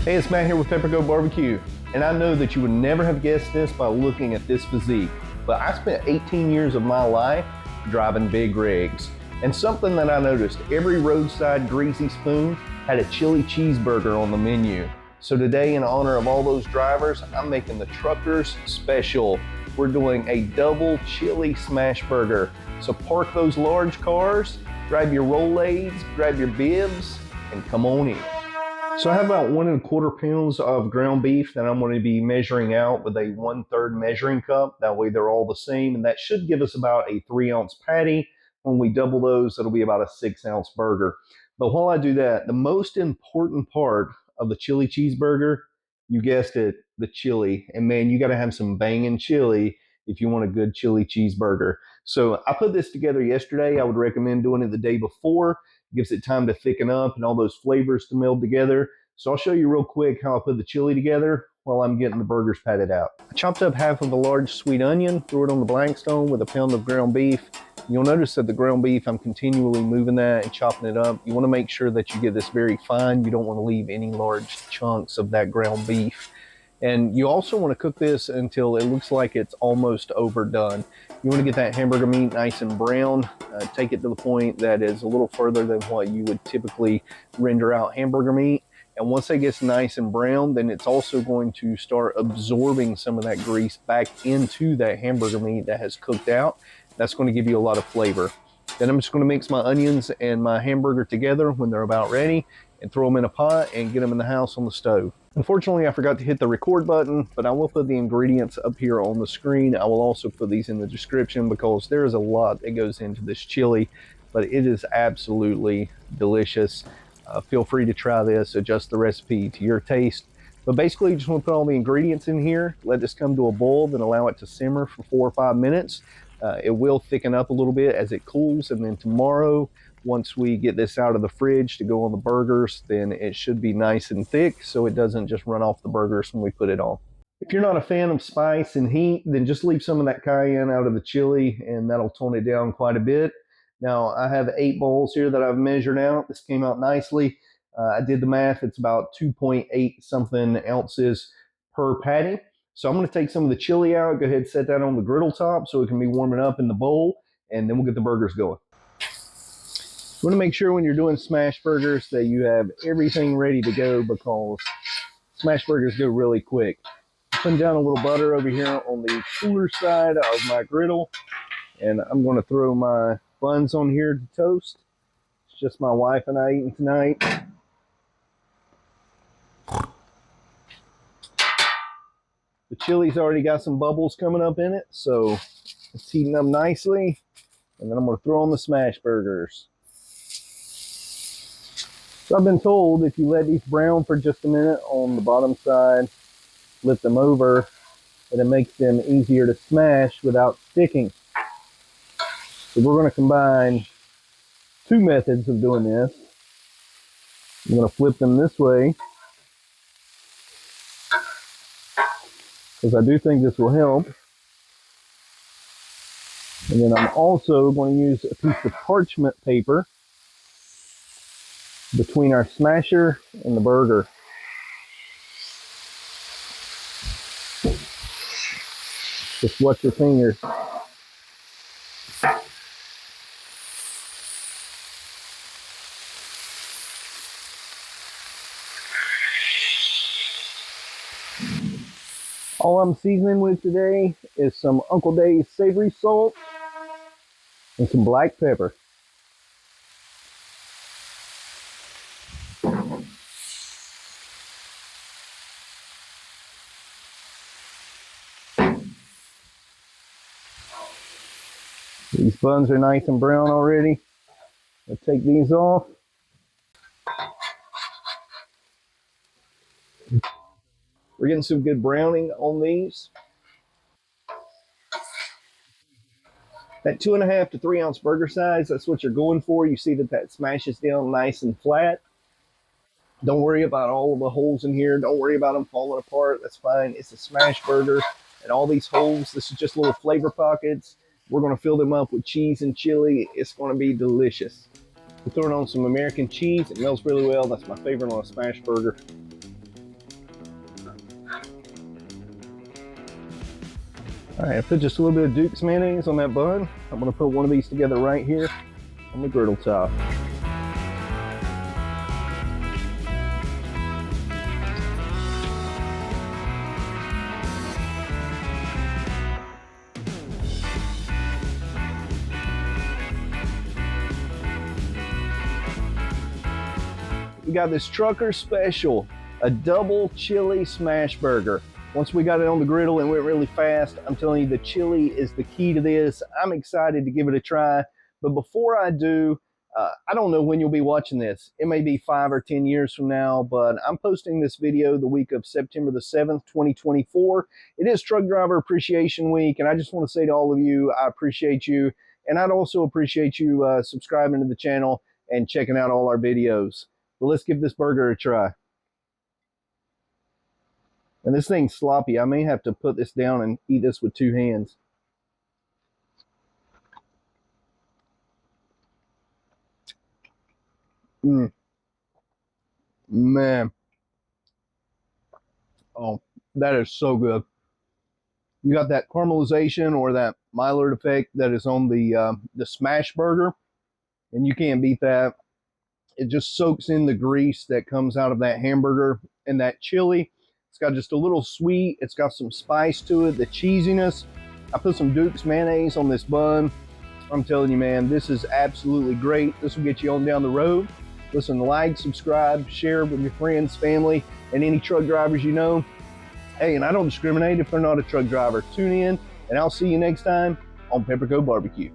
Hey, it's Matt here with Peppercoat BBQ, and I know that you would never have guessed this by looking at this physique, but I spent 18 years of my life driving big rigs. And something that I noticed, every roadside greasy spoon had a chili cheeseburger on the menu. So today, in honor of all those drivers, I'm making the truckers special. We're doing a double chili smash burger. So park those large cars, grab your Rolaids, grab your bibs, and come on in. So I have about 1 1/4 pounds of ground beef that I'm going to be measuring out with a 1/3 measuring cup. That way they're all the same, and that should give us about a 3-ounce patty. When we double those, it'll be about a 6-ounce burger. But while I do that, the most important part of the chili cheeseburger, you guessed it, the chili. And man, you got to have some banging chili if you want a good chili cheeseburger. So I put this together yesterday. I would recommend doing it the day before. Gives it time to thicken up and all those flavors to meld together. So I'll show you real quick how I put the chili together while I'm getting the burgers patted out. I chopped up half of a large sweet onion, threw it on the Blackstone with a pound of ground beef. You'll notice that the ground beef, I'm continually moving that and chopping it up. You want to make sure that you get this very fine. You don't want to leave any large chunks of that ground beef. And you also want to cook this until it looks like it's almost overdone. You want to get that hamburger meat nice and brown. Take it to the point that is a little further than what you would typically render out hamburger meat. And once it gets nice and brown, then it's also going to start absorbing some of that grease back into that hamburger meat that has cooked out. That's going to give you a lot of flavor. Then I'm just going to mix my onions and my hamburger together when they're about ready and throw them in a pot and get them in the house on the stove. Unfortunately, I forgot to hit the record button, but I will put the ingredients up here on the screen. I will also put these in the description because there is a lot that goes into this chili, but it is absolutely delicious. Feel free to try this, adjust the recipe to your taste. But basically, you just want to put all the ingredients in here, let this come to a boil, then allow it to simmer for 4 or 5 minutes. It will thicken up a little bit as it cools, and then tomorrow, once we get this out of the fridge to go on the burgers, then it should be nice and thick so it doesn't just run off the burgers when we put it on. If you're not a fan of spice and heat, then just leave some of that cayenne out of the chili and that'll tone it down quite a bit. Now I have 8 bowls here that I've measured out. This came out nicely. I did the math. It's about 2.8 something ounces per patty. So I'm going to take some of the chili out, go ahead and set that on the griddle top so it can be warming up in the bowl, and then we'll get the burgers going. You want to make sure when you're doing smash burgers that you have everything ready to go because smash burgers go really quick. Putting down a little butter over here on the cooler side of my griddle, and I'm going to throw my buns on here to toast. It's just my wife and I eating tonight. The chili's already got some bubbles coming up in it, so it's heating up nicely. And then I'm going to throw on the smash burgers. So I've been told if you let these brown for just a minute on the bottom side, flip them over, and it makes them easier to smash without sticking. So we're going to combine 2 methods of doing this. I'm going to flip them this way, because I do think this will help. And then I'm also going to use a piece of parchment paper between our smasher and the burger. Just watch your fingers. All I'm seasoning with today is some Uncle Dave's savory salt and some black pepper. These buns are nice and brown already. I'll take these off. We're getting some good browning on these. That 2.5 to 3 ounce burger size, that's what you're going for. You see that smashes down nice and flat. Don't worry about all of the holes in here. Don't worry about them falling apart. That's fine. It's a smash burger. And all these holes, this is just little flavor pockets. We're going to fill them up with cheese and chili. It's going to be delicious. We're throwing on some American cheese. It melts really well. That's my favorite on a smash burger. All right, I put just a little bit of Duke's mayonnaise on that bun. I'm gonna put one of these together right here on the griddle top. We got this trucker special, a double chili smash burger. Once we got it on the griddle and went really fast, I'm telling you, the chili is the key to this. I'm excited to give it a try. But before I do, I don't know when you'll be watching this. It may be 5 or 10 years from now, but I'm posting this video the week of September the 7th, 2024. It is Truck Driver Appreciation Week, and I just want to say to all of you, I appreciate you. And I'd also appreciate you subscribing to the channel and checking out all our videos. But let's give this burger a try. And this thing's sloppy. I may have to put this down and eat this with 2 hands. Man. Oh, that is so good. You got that caramelization or that Maillard effect that is on the smash burger, and you can't beat that. It just soaks in the grease that comes out of that hamburger, and that chili. It's got just a little sweet. It's got some spice to it, the cheesiness. I put some Duke's mayonnaise on this bun. I'm telling you, man, this is absolutely great. This will get you on down the road. Listen, like, subscribe, share with your friends, family, and any truck drivers you know. Hey, and I don't discriminate if they're not a truck driver. Tune in, and I'll see you next time on Peppercoat BBQ.